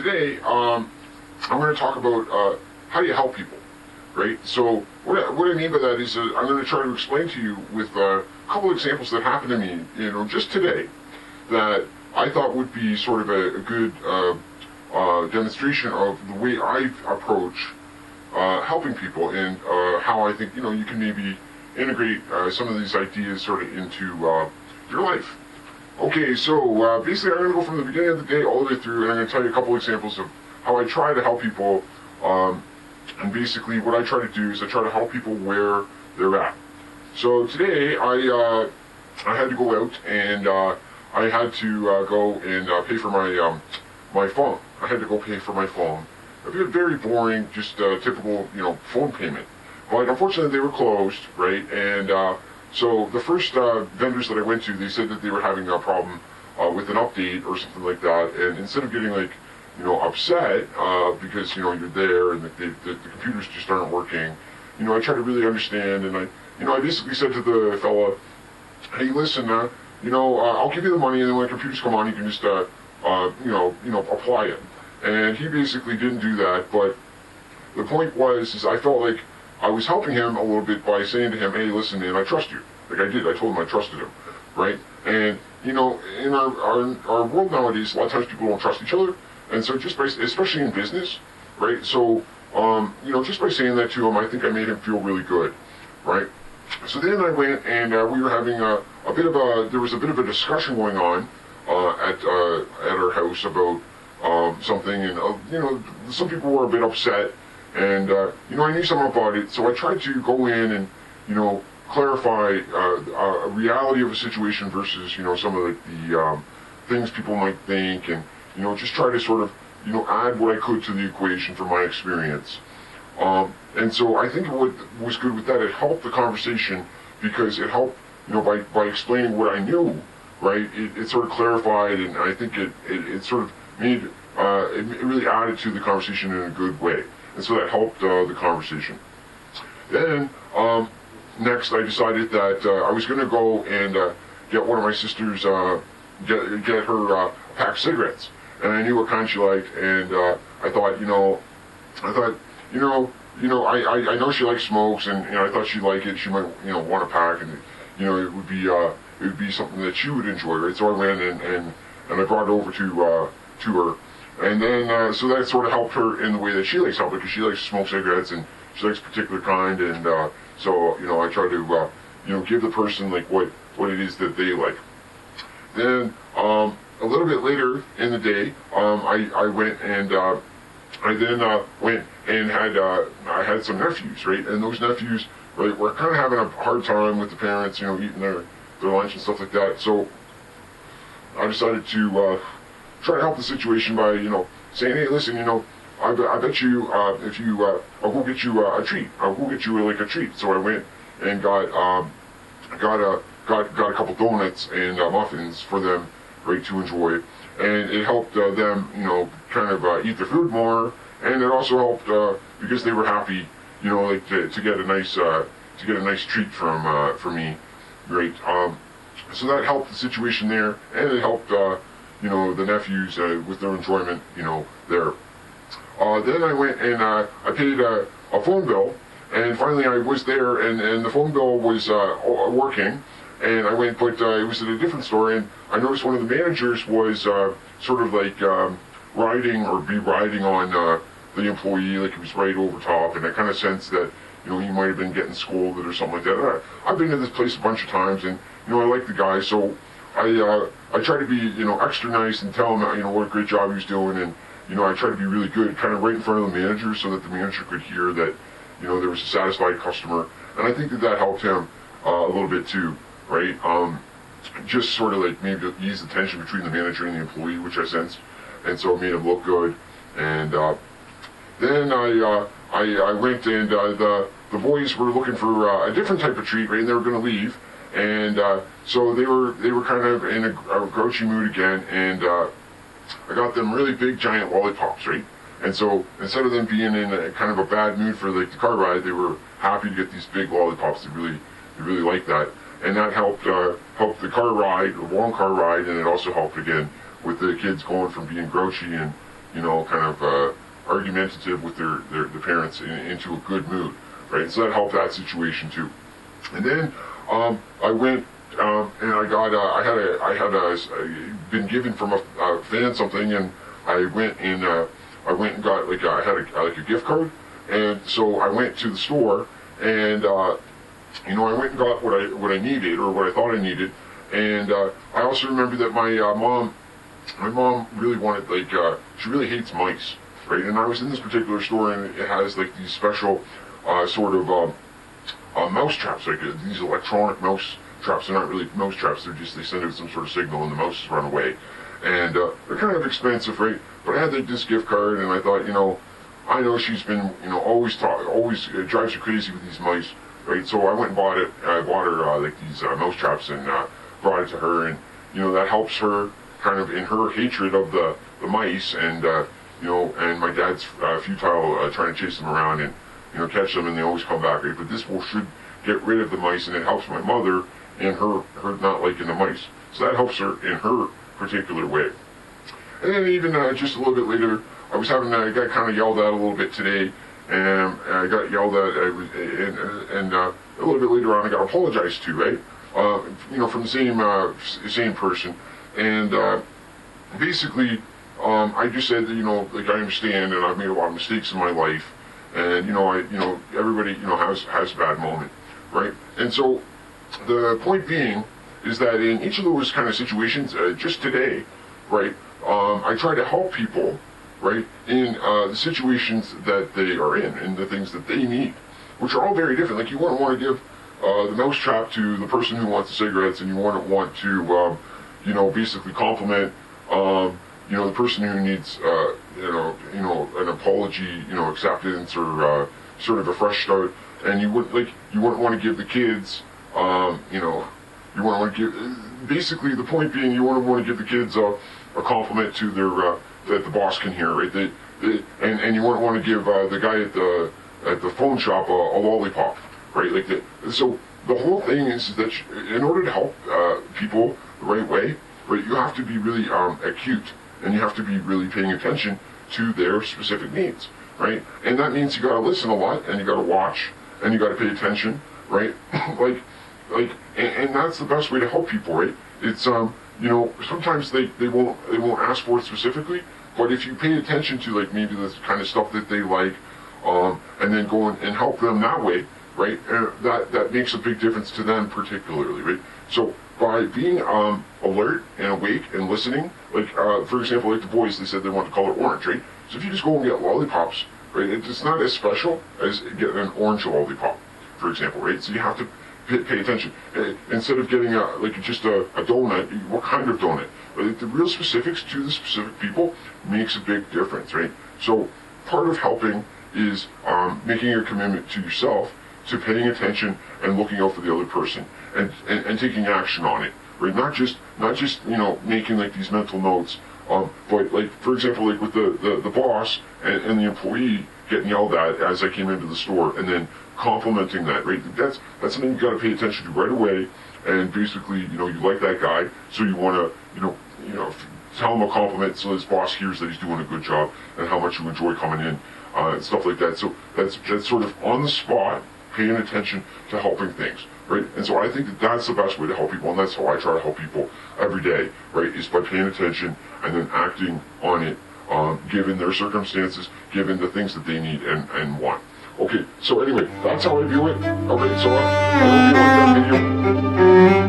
today I'm going to talk about how do you help people, right? So what I mean by that is I'm going to try to explain to you with a couple examples that happened to me, just today, that I thought would be sort of a good demonstration of the way I approach helping people, and how I think you can maybe integrate some of these ideas sort of into your life. Okay, so basically I'm going to go from the beginning of the day all the way through, and I'm going to tell you a couple examples of how I try to help people, and basically what I try to do is I try to help people where they're at. So today I had to go out, and I had to go and pay for my my phone. I had to go pay for my phone. A very boring, just typical phone payment. But unfortunately they were closed, right? And so the first vendors that I went to, they said that they were having a problem with an update or something like that. And instead of getting upset because you're there and the computers just aren't working, I try to really understand, and I basically said to the fella, hey, listen, I'll give you the money, and then when the computers come on, you can just apply it. And he basically didn't do that. But the point is I felt like I was helping him a little bit by saying to him, hey, listen, man, I trust you. Like I did. I told him I trusted him, right? And, in our world nowadays, a lot of times people don't trust each other. And so especially in business, right? So, just by saying that to him, I think I made him feel really good, right? So then I went, and we were having there was a bit of a discussion going on at our house about something, and, some people were a bit upset. And, I knew something about it, so I tried to go in and, clarify a reality of a situation versus, some of the things people might think, and, just try to sort of, add what I could to the equation from my experience. And so I think what was good with that, it helped the conversation, because it helped, by explaining what I knew, right, it sort of clarified, and I think it sort of made, it really added to the conversation in a good way. And so that helped the conversation. Then, next I decided that I was going to go and get one of my sisters, get her a pack of cigarettes. And I knew what kind she liked, and I thought, I know she likes smokes, and I thought she'd like it. She might, want a pack, and it would be something that she would enjoy, right? So I went and I brought it over to her. And then, so that sort of helped her in the way that she likes help, because she likes to smoke cigarettes, and she likes a particular kind, and so, I try to, give the person, what it is that they like. Then, a little bit later in the day, I went and, I then went and I had some nephews, right, and those nephews, right, were kind of having a hard time with the parents, eating their lunch and stuff like that, so I decided to, try to help the situation by, saying, hey, listen, I bet you, if you, I'll go get you a treat. I'll go get you a treat. So I went and got a couple donuts and muffins for them, right, to enjoy. And it helped them, kind of eat their food more. And it also helped because they were happy, to get a nice treat from me, right? So that helped the situation there, and it helped the nephews with their enjoyment, there. Then I went and I paid a phone bill, and finally I was there, and the phone bill was working, and I went, but it was at a different store, and I noticed one of the managers was sort of like riding on the employee, like he was right over top, and I kind of sensed that, he might have been getting scolded or something like that. I've been to this place a bunch of times, and, I like the guy, so I try to be, extra nice and tell him, what a great job he was doing, and, I try to be really good, kind of right in front of the manager, so that the manager could hear that, there was a satisfied customer, and I think that helped him a little bit too, right? Just sort of like maybe ease the tension between the manager and the employee, which I sensed, and so it made him look good, and then I went, and the boys were looking for a different type of treat, right, and they were going to leave. And so they were kind of in a grouchy mood again, and I got them really big giant lollipops, right? And so instead of them being in a kind of a bad mood for the car ride, they were happy to get these big lollipops. They really liked that, and that helped the car ride, the long car ride, and it also helped again with the kids going from being grouchy and kind of argumentative with their parents into a good mood, right? So that helped that situation too. And then I went and I had been given from a fan something, and I went and got I had a gift card, and so I went to the store, and I went and got what I needed, or what I thought I needed, and I also remember that my mom really wanted, she really hates mice, right? And I was in this particular store, and it has these special sort of mouse traps, these electronic mouse traps. They're not really mouse traps, they send out some sort of signal and the mouse run away. And they're kind of expensive, right? But I had this gift card, and I thought, I know she's been, always drives her crazy with these mice, right? So I went and bought it. I bought her these mouse traps, and brought it to her, and that helps her kind of in her hatred of the mice, and and my dad's futile trying to chase them around and catch them, and they always come back, right? But this should get rid of the mice, and it helps my mother in her not liking the mice. So that helps her in her particular way. And then even just a little bit later, I got kind of yelled at a little bit today, and I got yelled at, and a little bit later on I got apologized to, right? From the same person, and basically I just said that I understand, and I've made a lot of mistakes in my life, and everybody has a bad moment, right? And so the point being is that in each of those kind of situations, just today, right, I try to help people, right, in the situations that they are in and the things that they need, which are all very different. Like, you wouldn't want to give the mousetrap to the person who wants the cigarettes, and you wouldn't want to, basically compliment, the person who needs, an apology, acceptance, or sort of a fresh start. And you wouldn't want to give the kids, you want to give, basically the point being, you wouldn't want to give the kids a compliment to their, that the boss can hear, right? And you wouldn't want to give the guy at the phone shop a lollipop, right? So the whole thing is that in order to help people the right way, right, you have to be really acute, and you have to be really paying attention to their specific needs, right? And that means you got to listen a lot, and you got to watch, and you got to pay attention, right? And that's the best way to help people, right? It's sometimes they won't ask for it specifically, but if you pay attention to maybe the kind of stuff that they like, and then go and help them that way, right? That makes a big difference to them particularly, right? So by being alert and awake and listening, for example, the boys, they said they want the color orange, right? So if you just go and get lollipops, right, it's not as special as getting an orange lollipop, for example, right? So you have to pay attention. Instead of getting just a donut, what kind of donut? But the real specifics to the specific people makes a big difference, right? So part of helping is making a commitment to yourself, to paying attention and looking out for the other person, and taking action on it, right? Not just making these mental notes, but for example, with the boss and the employee getting yelled at as I came into the store, and then complimenting that, right? That's something you got to pay attention to right away. And basically, you like that guy, so you want to, tell him a compliment so his boss hears that he's doing a good job and how much you enjoy coming in, and stuff like that. So that's sort of on the spot, paying attention to helping things, right? And so I think that's the best way to help people, and that's how I try to help people every day, right? Is by paying attention and then acting on it, given their circumstances, given the things that they need and want. Okay, so anyway, that's how I view it. Okay, so I hope you like that video.